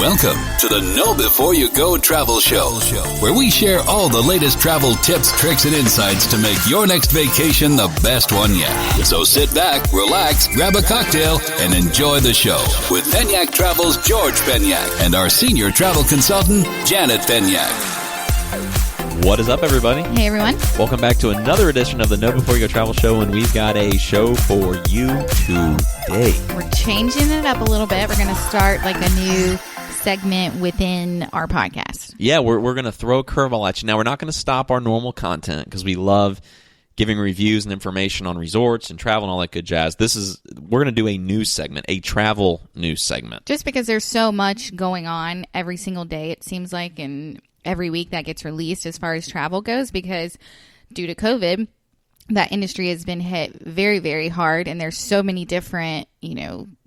Welcome to the Know Before You Go Travel Show, where we share all the latest travel tips, tricks, and insights to make your next vacation the best one yet. So sit back, relax, grab a cocktail, and enjoy the show with Penyak Travel's George Penyak and our senior travel consultant, Janet Penyak. What is up, everybody? Hey, everyone. Welcome back to another edition of the Know Before You Go Travel Show, and we've got a show for you today. We're changing it up a little bit. We're going to start like a new segment within our podcast. Yeah, we're going to throw a curveball at you. Now, we're not going to stop our normal content because we love giving reviews and information on resorts and travel and all that good jazz. We're going to do a news segment, a travel news segment. Just because there's so much going on every single day, it seems like, and every week that gets released as far as travel goes, because due to COVID, that industry has been hit very, very hard, and there's so many different,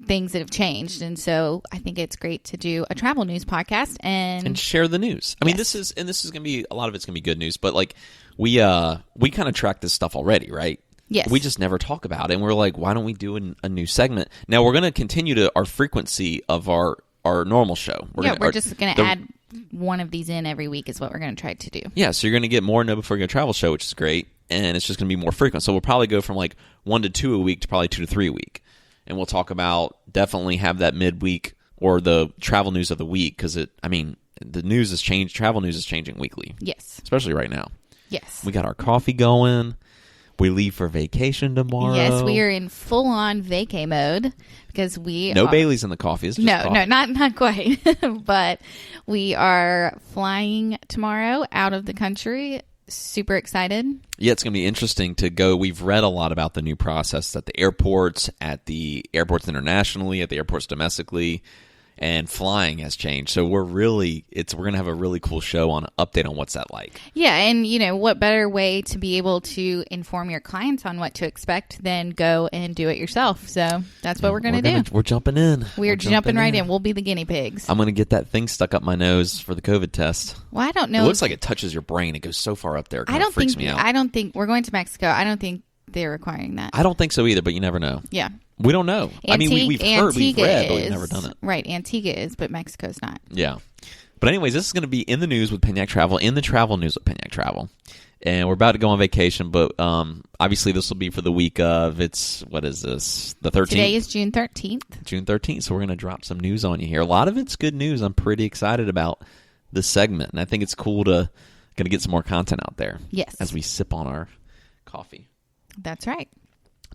things that have changed. And so I think it's great to do a travel news podcast and share the news. I mean, this is going to be, a lot of it's going to be good news, but like we kind of track this stuff already, right? Yes. We just never talk about it, and we're like, why don't we do a new segment? Now we're going to continue to our frequency of our normal show. We're just going to add one of these in every week is what we're going to try to do. Yeah, so you're going to get more Know Before You Go Travel Show, which is great, and it's just going to be more frequent. So we'll probably go from like 1 to 2 a week to probably 2 to 3 a week. And we'll talk about, definitely have that midweek or the travel news of the week, because the news has changed. Travel news is changing weekly. Yes. Especially right now. Yes. We got our coffee going. We leave for vacation tomorrow. Yes, we are in full-on vacay mode because No Baileys in the coffee. It's just coffee. No, not quite. But we are flying tomorrow out of the country. Super excited. Yeah, it's going to be interesting to go. We've read a lot about the new process at the airports internationally, at the airports domestically, and flying has changed. So we're going to have a really cool show on an update on what's that like. Yeah, and what better way to be able to inform your clients on what to expect than go and do it yourself. So that's what we're going to do. We're jumping in. We're jumping right in. We'll be the guinea pigs. I'm going to get that thing stuck up my nose for the COVID test. Well, I don't know. It looks like it touches your brain. It goes so far up there. It kind of freaks me out. I don't think we're going to Mexico. I don't think they're requiring that. I don't think so either, but you never know. Yeah. We don't know. We've read, but we've never done it. Right, Antigua is, but Mexico's not. Yeah. But anyways, this is going to be in the news with Penyak Travel, in the travel news with Penyak Travel. And we're about to go on vacation, but obviously this will be for the week of, the 13th? Today is June 13th. June 13th, so we're going to drop some news on you here. A lot of it's good news. I'm pretty excited about this segment, and I think it's cool to get some more content out there. Yes. As we sip on our coffee. That's right.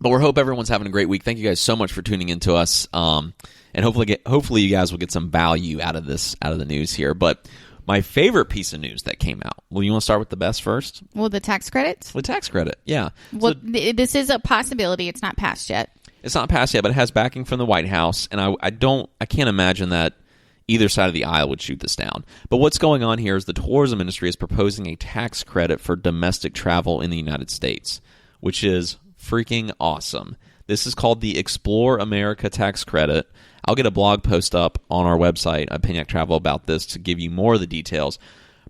But we hope everyone's having a great week. Thank you guys so much for tuning in to us, and hopefully you guys will get some value out of the news here. But my favorite piece of news that came out. Well, you want to start with the best first? Well, the tax credits. The tax credit, yeah. Well, this is a possibility. It's not passed yet. It's not passed yet, but it has backing from the White House, and I can't imagine that either side of the aisle would shoot this down. But what's going on here is the tourism industry is proposing a tax credit for domestic travel in the United States, which is freaking awesome. This is called the Explore America Tax Credit. I'll get a blog post up on our website at Penyak Travel about this to give you more of the details.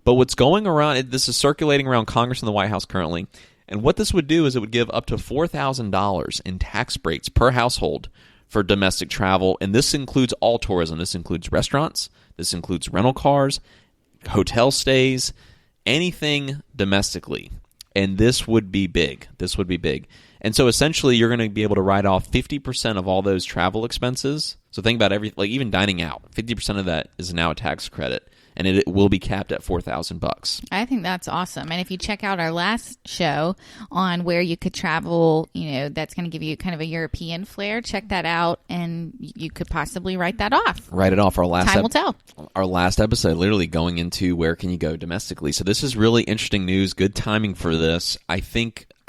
But what's going around, this is circulating around Congress and the White House currently. And what this would do is it would give up to $4,000 in tax breaks per household for domestic travel. And this includes all tourism. This includes restaurants. This includes rental cars, hotel stays, anything domestically. And this would be big. And so essentially you're going to be able to write off 50% of all those travel expenses. So think about even dining out. 50% of that is now a tax credit, and it will be capped at $4,000. I think that's awesome. And if you check out our last show on where you could travel, that's going to give you kind of a European flair, check that out, and you could possibly write that off. Write it off. Time will tell. Our last episode, literally going into where can you go domestically. So this is really interesting news. Good timing for this. I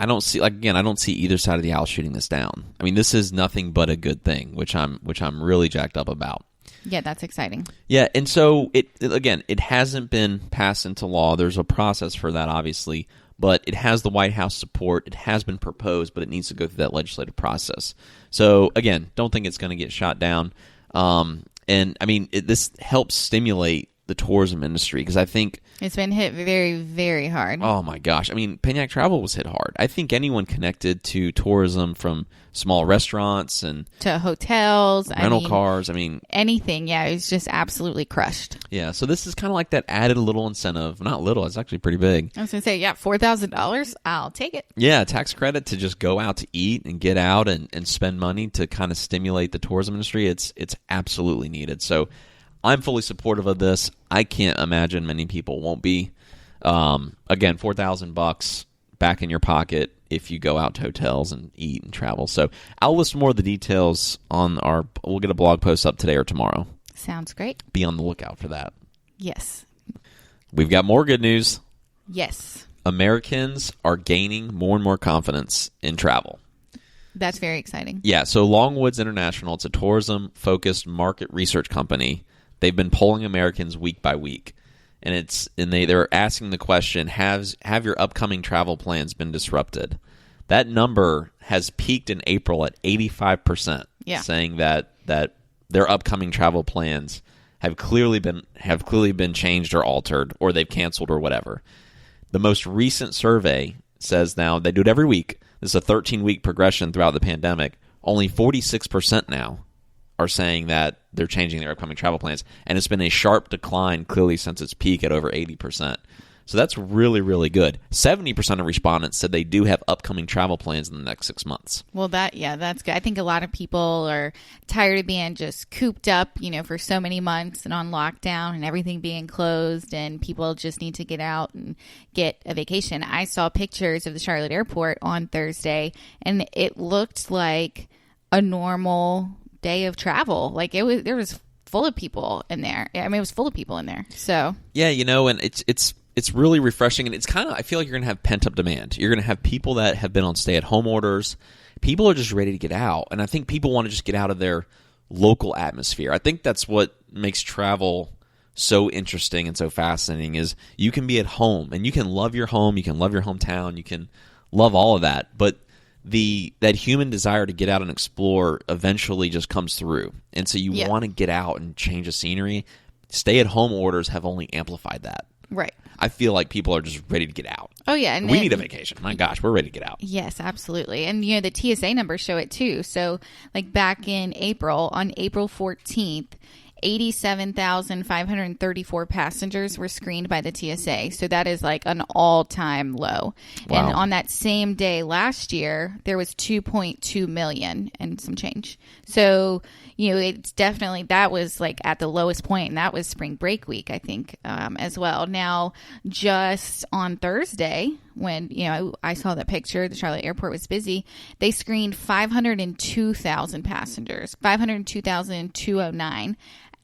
don't see either side of the aisle shooting this down. I mean, this is nothing but a good thing, which I'm really jacked up about. Yeah, that's exciting. Yeah, and so it hasn't been passed into law. There's a process for that, obviously, but it has the White House support. It has been proposed, but it needs to go through that legislative process. So again, don't think it's going to get shot down. And I mean, this helps stimulate the tourism industry, because I think it's been hit very, very hard. Oh my gosh. I mean, Penyak Travel was hit hard. I think anyone connected to tourism, from small restaurants and to hotels, rental cars, anything. Yeah, it was just absolutely crushed. Yeah, so this is kind of like that added little incentive. Not little, it's actually pretty big. I was going to say, $4,000, I'll take it. Yeah, tax credit to just go out to eat and get out and spend money to kind of stimulate the tourism industry. It's absolutely needed. So I'm fully supportive of this. I can't imagine many people won't be. Again, $4,000 back in your pocket if you go out to hotels and eat and travel. So I'll list more of the details on we'll get a blog post up today or tomorrow. Sounds great. Be on the lookout for that. Yes. We've got more good news. Yes. Americans are gaining more and more confidence in travel. That's very exciting. Yeah, so Longwoods International, it's a tourism-focused market research company. They've been polling Americans week by week, and they're asking the question: have your upcoming travel plans been disrupted? That number has peaked in April at 85%, saying that their upcoming travel plans have clearly been changed or altered, or they've canceled or whatever. The most recent survey says, now they do it every week. This is a 13-week progression throughout the pandemic. Only 46% now are saying that they're changing their upcoming travel plans, and it's been a sharp decline clearly since its peak at over 80%. So that's really, really good. 70% of respondents said they do have upcoming travel plans in the next 6 months. Well, that's good. I think a lot of people are tired of being just cooped up, for so many months and on lockdown and everything being closed, and people just need to get out and get a vacation. I saw pictures of the Charlotte airport on Thursday, and it looked like a normal day of travel. Like there was full of people in there. I mean, it was full of people in there. So yeah, and it's really refreshing, and it's kind of, I feel like you're going to have pent-up demand. You're going to have people that have been on stay-at-home orders. People are just ready to get out, and I think people want to just get out of their local atmosphere. I think that's what makes travel so interesting and so fascinating, is you can be at home, and you can love your home, you can love your hometown, you can love all of that, but that human desire to get out and explore eventually just comes through, and so you want to get out and change the scenery. Stay-at-home orders have only amplified that. Right. I feel like people are just ready to get out. Oh, yeah. And we need a vacation. My gosh, we're ready to get out. Yes, absolutely. And, the TSA numbers show it too. So, like back in April, on April 14th, 87,534 passengers were screened by the TSA. So that is like an all-time low. Wow. And on that same day last year, there was 2.2 million and some change. So, it's definitely, that was like at the lowest point, and that was spring break week, I think, as well. Now, just on Thursday, when, I saw that picture, the Charlotte airport was busy, they screened 502,000 passengers, 502,209.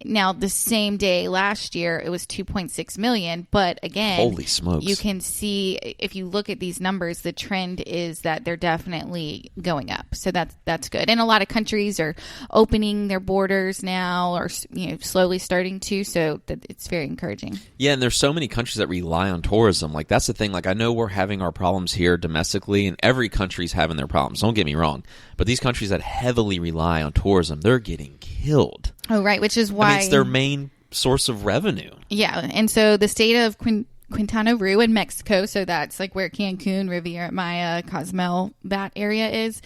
Now, the same day last year, it was 2.6 million. But again, holy smokes, you can see, if you look at these numbers, the trend is that they're definitely going up. So that's good. And a lot of countries are opening their borders now, or slowly starting to. So it's very encouraging. Yeah, and there's so many countries that rely on tourism. Like, that's the thing. Like, I know we're having our problems here domestically, and every country's having their problems. Don't get me wrong. But these countries that heavily rely on tourism, they're getting killed. Oh, right, which is why... it's their main source of revenue. Yeah, and so the state of Quintana Roo in Mexico, so that's like where Cancun, Riviera Maya, Cozumel, that area is,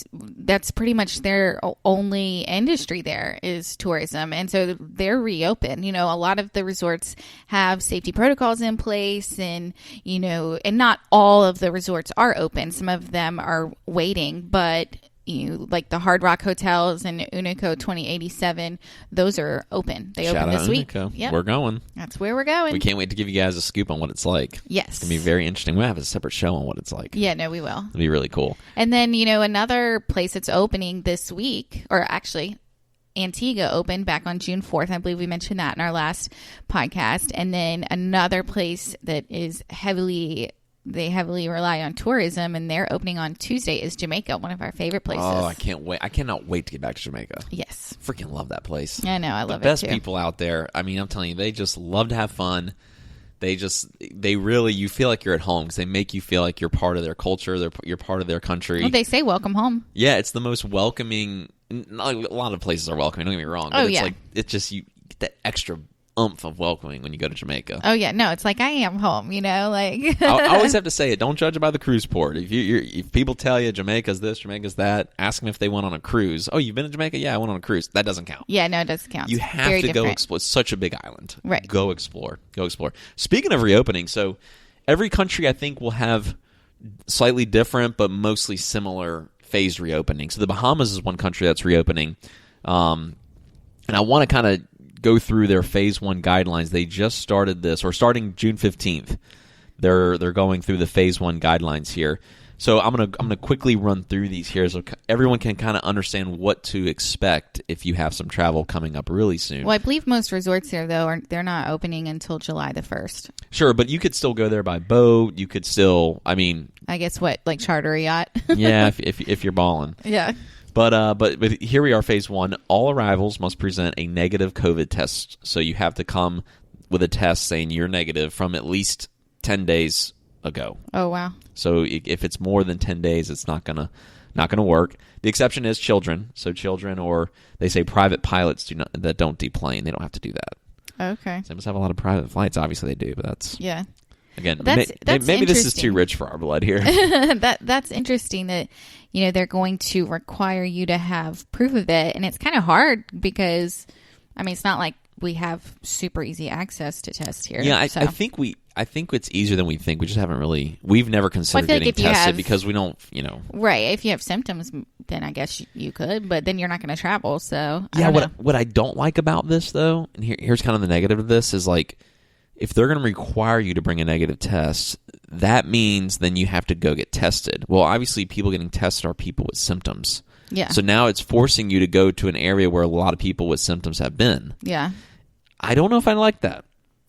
that's pretty much their only industry there is tourism. And so they're reopened. A lot of the resorts have safety protocols in place, and, and not all of the resorts are open. Some of them are waiting, but... like the Hard Rock hotels and Unico 2087, those are open. They open this week. Yep. We're going. That's where we're going. We can't wait to give you guys a scoop on what it's like. Yes. It's going to be very interesting. We'll have a separate show on what it's like. Yeah, no, we will. It'll be really cool. And then, another place that's opening this week, or actually Antigua opened back on June 4th. I believe we mentioned that in our last podcast. And then another place that is they heavily rely on tourism, and they're opening on Tuesday, is Jamaica, one of our favorite places. Oh, I can't wait. I cannot wait to get back to Jamaica. Yes. Freaking love that place. I know. I love it, the best too. people out there. I mean, I'm telling you, they just love to have fun. They really, you feel like you're at home, because they make you feel like you're part of their culture, you're part of their country. Well, they say welcome home. Yeah, it's the most welcoming. A lot of places are welcoming, don't get me wrong. But it's like, it's just, you get that extra oomph of welcoming when you go to Jamaica. Oh yeah, no, it's like I am home, like. I always have to say it. Don't judge it by the cruise port. If people tell you Jamaica's this, Jamaica's that, ask them if they went on a cruise. Oh, you've been to Jamaica? Yeah, I went on a cruise. That doesn't count. Yeah, no, it doesn't count. You have to go explore. It's such a big island. Right. Go explore. Speaking of reopening, so every country I think will have slightly different but mostly similar phased reopening. So the Bahamas is one country that's reopening. And I want to kind of go through their phase 1 guidelines. They just started this, or starting June 15th. They're going through the phase 1 guidelines here. So I'm gonna quickly run through these here so everyone can kind of understand what to expect if you have some travel coming up really soon. Well, I believe most resorts here though they're not opening until July the 1st. Sure, but you could still go there by boat. You could still, I guess like charter a yacht. Yeah, if you're balling. Yeah. But here we are, phase 1. All arrivals must present a negative COVID test. So you have to come with a test saying you're negative from at least 10 days ago. Oh, wow. So if it's more than 10 days, it's not gonna work. The exception is children. So children, or they say private pilots that don't deplane. They don't have to do that. Okay. So they must have a lot of private flights. Obviously they do, but that's... Yeah. Again, that's maybe this is too rich for our blood here. That's interesting that, they're going to require you to have proof of it. And it's kind of hard because, it's not like we have super easy access to test here. Yeah, so. I think it's easier than we think. We just haven't really, we've never considered getting tested because we don't, Right. If you have symptoms, then I guess you could, but then you're not going to travel. So, what I don't like about this, though, and here's kind of the negative of this, is like, if they're going to require you to bring a negative test, that means then you have to go get tested. Well, obviously, people getting tested are people with symptoms. Yeah. So now it's forcing you to go to an area where a lot of people with symptoms have been. Yeah. I don't know if I like that.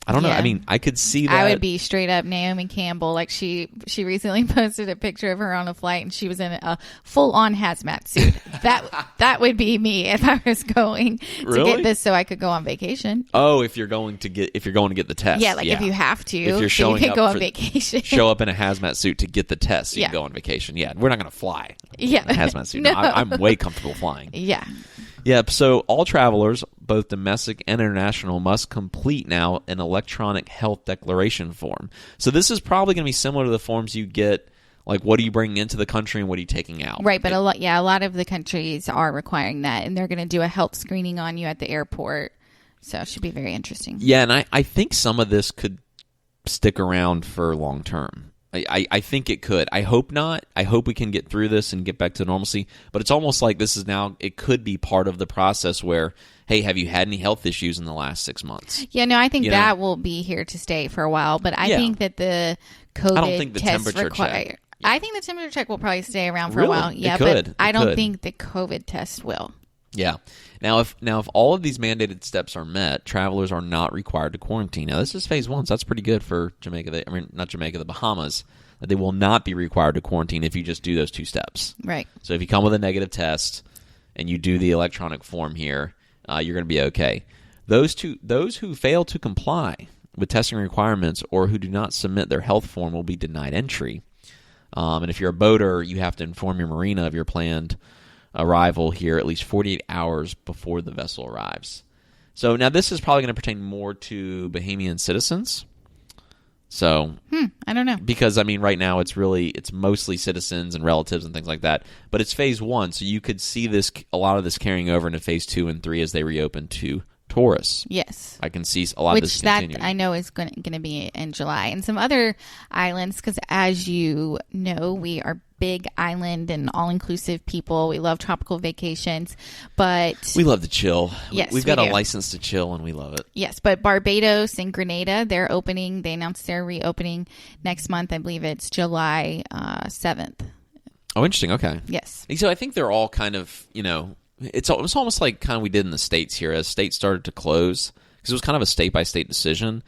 I don't know. I could see that. I would be straight up Naomi Campbell. Like she recently posted a picture of her on a flight, and she was in a full on hazmat suit. that would be me if I was going to get this, so I could go on vacation. Oh, if you're going to get the test, if you have to, if you're showing so you can up go on vacation, show up in a hazmat suit to get the test, so you can go on vacation. Yeah, we're not going to fly. Yeah, in a hazmat suit. No. I'm way comfortable flying. Yeah. Yep. So all travelers, both domestic and international, must complete now an electronic health declaration form. So this is probably going to be similar to the forms you get, like what are you bringing into the country and what are you taking out? Right, but a lot of the countries are requiring that, and they're going to do a health screening on you at the airport. So it should be very interesting. Yeah, and I think some of this could stick around for long term. I think it could. I hope not. I hope we can get through this and get back to normalcy. But it's almost like this is now, it could be part of the process where, hey, have you had any health issues in the last 6 months? Yeah, no, I think that will be here to stay for a while. But I think that the COVID I don't think the test temperature check. I think the temperature check will probably stay around for Really? a while. Yeah, it could. But I don't think the COVID test will. Yeah. Now, if all of these mandated steps are met, travelers are not required to quarantine. Now, this is phase 1, so that's pretty good for Jamaica. Not Jamaica, the Bahamas. That they will not be required to quarantine if you just do those 2 steps. Right. So if you come with a negative test and you do the electronic form here, you're going to be okay. Those who fail to comply with testing requirements or who do not submit their health form will be denied entry. And if you're a boater, you have to inform your marina of your planned arrival here at least 48 hours before the vessel arrives. So now this is probably going to pertain more to Bahamian citizens. So I don't know. Because right now it's mostly citizens and relatives and things like that. But it's phase 1, so you could see a lot of this carrying over into phase 2 and 3 as they reopen to tourists. Yes. I can see a lot of this continuing. Which that I know is going to be in July. And some other islands, because as you know, we are big island and all-inclusive people. We love tropical vacations, but... We love to chill. Yes, We've got a license to chill, and we love it. Yes, but Barbados and Grenada, they're opening. They announced they're reopening next month. I believe it's July 7th. Oh, interesting. Okay. Yes. So I think they're all kind of, it's almost like kind of we did in the States here. As states started to close, because it was kind of a state-by-state decision,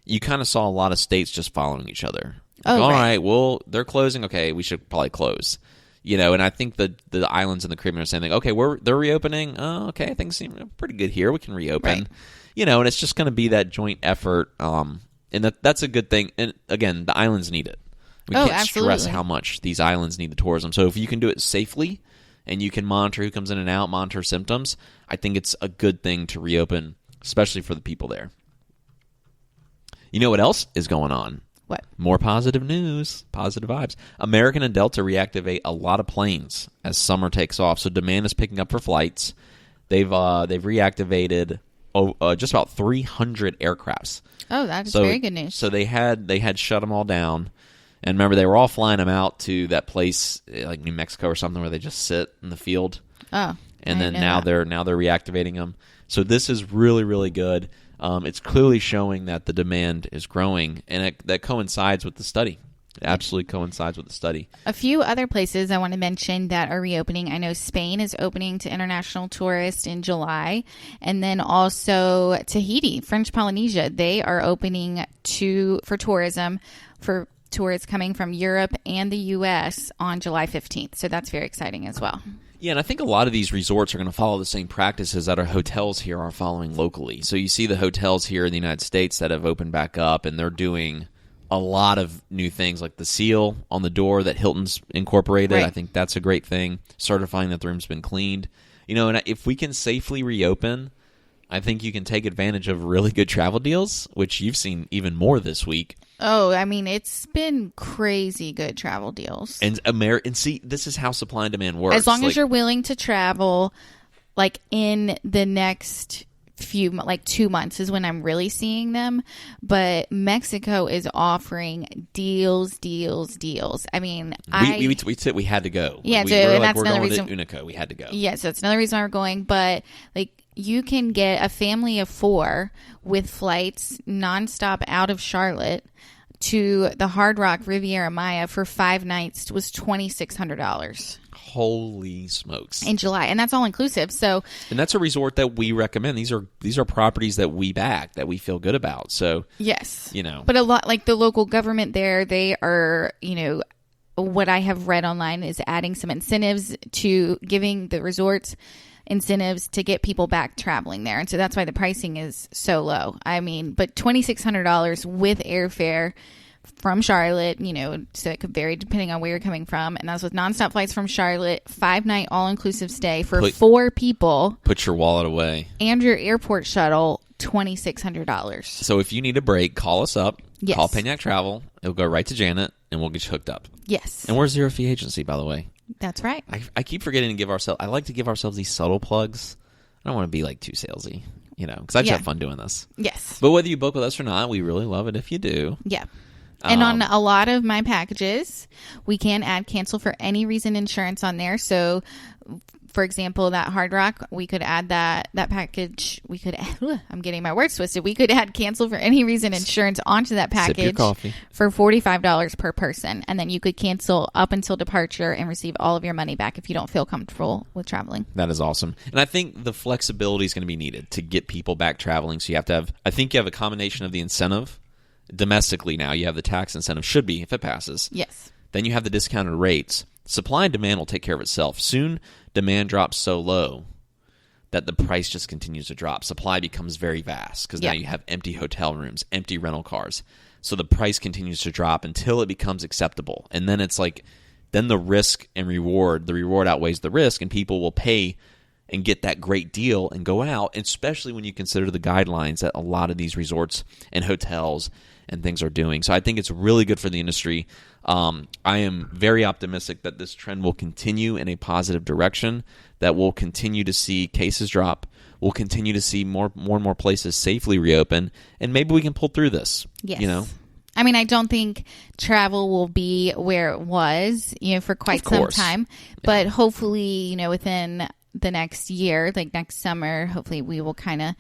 you kind of saw a lot of states just following each other. All right, well, they're closing. Okay, we should probably close. And I think the islands in the Caribbean are saying, okay, they're reopening. Oh, okay, things seem pretty good here. We can reopen. Right. And it's just going to be that joint effort. And that's a good thing. And again, the islands need it. We can't stress how much these islands need the tourism. So if you can do it safely and you can monitor who comes in and out, monitor symptoms, I think it's a good thing to reopen, especially for the people there. You know what else is going on? What? More positive news, positive vibes. American and Delta reactivate a lot of planes as summer takes off, so demand is picking up for flights. They've reactivated just about 300 aircrafts. Oh, that is very good news. So they had shut them all down, and remember they were all flying them out to that place like New Mexico or something where they just sit in the field. Oh, and then now they're reactivating them. So this is really, really good. It's clearly showing that the demand is growing, and that coincides with the study. It absolutely coincides with the study. A few other places I want to mention that are reopening. I know Spain is opening to international tourists in July, and then also Tahiti, French Polynesia. They are opening for tourism for tourists coming from Europe and the U.S. on July 15th. So that's very exciting as well. Yeah, and I think a lot of these resorts are going to follow the same practices that our hotels here are following locally. So you see the hotels here in the United States that have opened back up, and they're doing a lot of new things, like the seal on the door that Hilton's incorporated. Right. I think that's a great thing, certifying that the room's been cleaned. And if we can safely reopen, I think you can take advantage of really good travel deals, which you've seen even more this week. Oh, I mean, it's been crazy good travel deals. And see, this is how supply and demand works. As long as you're willing to travel, like in the next 2 months is when I'm really seeing them. But Mexico is offering deals. I mean, we had to go. Yeah, we're going to Unico. We had to go. Yeah, so it's another reason we're going. But like, you can get a family of 4 with flights nonstop out of Charlotte to the Hard Rock Riviera Maya for 5 nights was $2,600. Holy smokes. In July. And that's all inclusive. And that's a resort that we recommend. These are properties that we back, that we feel good about. So yes. You But a lot, like the local government there, they are, what I have read online is adding some incentives to giving the resorts incentives to get people back traveling there. And so that's why the pricing is so low. I mean, but $2,600 with airfare from Charlotte, so it could vary depending on where you're coming from. And that's with nonstop flights from Charlotte, 5-night all-inclusive stay for 4 people. Put your wallet away. And your airport shuttle, $2,600. So if you need a break, call us up. Yes. Call Penyak Travel. It'll go right to Janet, and we'll get you hooked up. Yes. And we're a zero-fee agency, by the way. That's right. I keep forgetting to give ourselves... I like to give ourselves these subtle plugs. I don't want to be too salesy, because I just have fun doing this. Yes. But whether you book with us or not, we really love it if you do. Yeah. And on a lot of my packages, we can add cancel for any reason insurance on there. So, for example, that Hard Rock, we could add that package. We could, I'm getting my words twisted. We could add cancel for any reason insurance onto that package. Sip your coffee. For $45 per person. And then you could cancel up until departure and receive all of your money back if you don't feel comfortable with traveling. That is awesome. And I think the flexibility is going to be needed to get people back traveling. So you have to have, I think you have a combination of the incentive. Domestically now, you have the tax incentive, should be, if it passes. Yes. Then you have the discounted rates. Supply and demand will take care of itself. Soon, demand drops so low that the price just continues to drop. Supply becomes very vast because now you have empty hotel rooms, empty rental cars. So the price continues to drop until it becomes acceptable. And then it's then the risk and reward, the reward outweighs the risk, and people will pay and get that great deal and go out, especially when you consider the guidelines that a lot of these resorts and hotels and things are doing. So I think it's really good for the industry. I am very optimistic that this trend will continue in a positive direction, that we'll continue to see cases drop. We'll continue to see more and more places safely reopen, and maybe we can pull through this. Yes. I mean, I don't think travel will be where it was, for quite some time. But hopefully, within the next year, like next summer, hopefully we will kind of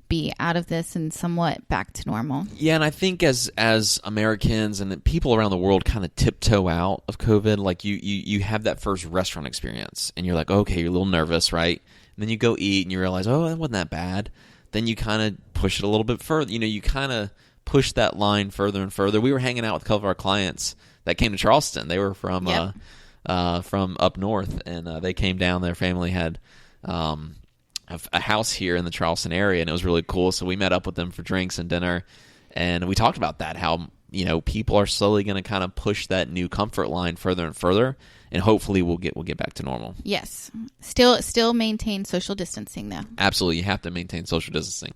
be out of this and somewhat back to normal. Yeah, and I think as Americans and people around the world kind of tiptoe out of COVID, you have that first restaurant experience, and you're like, okay, you're a little nervous, right? And then you go eat, and you realize, oh, that wasn't that bad. Then you kind of push it a little bit further. You kind of push that line further and further. We were hanging out with a couple of our clients that came to Charleston. They were from up north, and they came down. Their family had a house here in the Charleston area, and it was really cool. So we met up with them for drinks and dinner, and we talked about that, how people are slowly going to kind of push that new comfort line further and further, and hopefully we'll get back to normal. Yes. Still maintain social distancing, though. Absolutely. You have to maintain social distancing.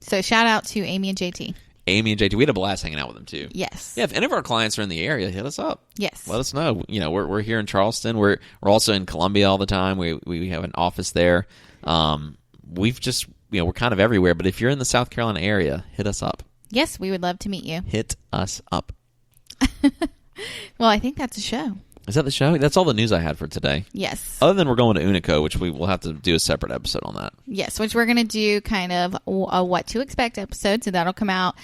So shout out to Amy and JT. Amy and JT, we had a blast hanging out with them too. Yes. Yeah, if any of our clients are in the area, hit us up. Yes. Let us know. We're here in Charleston. We're also in Columbia all the time. We have an office there. We've just we're kind of everywhere. But if you're in the South Carolina area, hit us up. Yes, we would love to meet you. Hit us up. Well, I think that's a show. Is that the show? That's all the news I had for today. Yes. Other than we're going to Unico, which we will have to do a separate episode on that. Yes, which we're going to do kind of a what to expect episode. So that'll come out.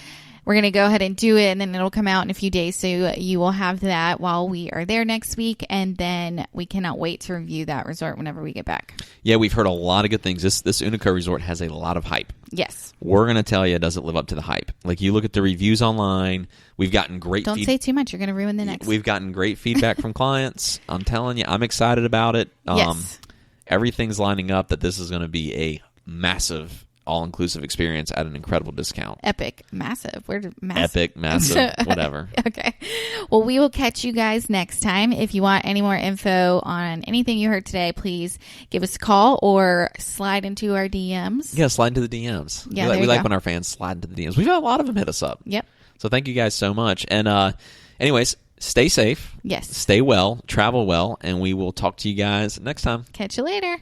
We're going to go ahead and do it, and then it'll come out in a few days. So you will have that while we are there next week. And then we cannot wait to review that resort whenever we get back. Yeah, we've heard a lot of good things. This Unico resort has a lot of hype. Yes. We're going to tell you it doesn't live up to the hype. Like, you look at the reviews online. We've gotten great Don't say too much. You're going to ruin the next. We've gotten great feedback from clients. I'm telling you, I'm excited about it. Yes. Everything's lining up that this is going to be a massive all-inclusive experience at an incredible discount. Epic. Massive. Epic, massive, whatever. Okay. Well, we will catch you guys next time. If you want any more info on anything you heard today, please give us a call or slide into our DMs. Yeah, slide into the DMs. Yeah, we like when our fans slide into the DMs. We've had a lot of them hit us up. Yep. So thank you guys so much. And anyways, stay safe. Yes. Stay well, travel well, and we will talk to you guys next time. Catch you later.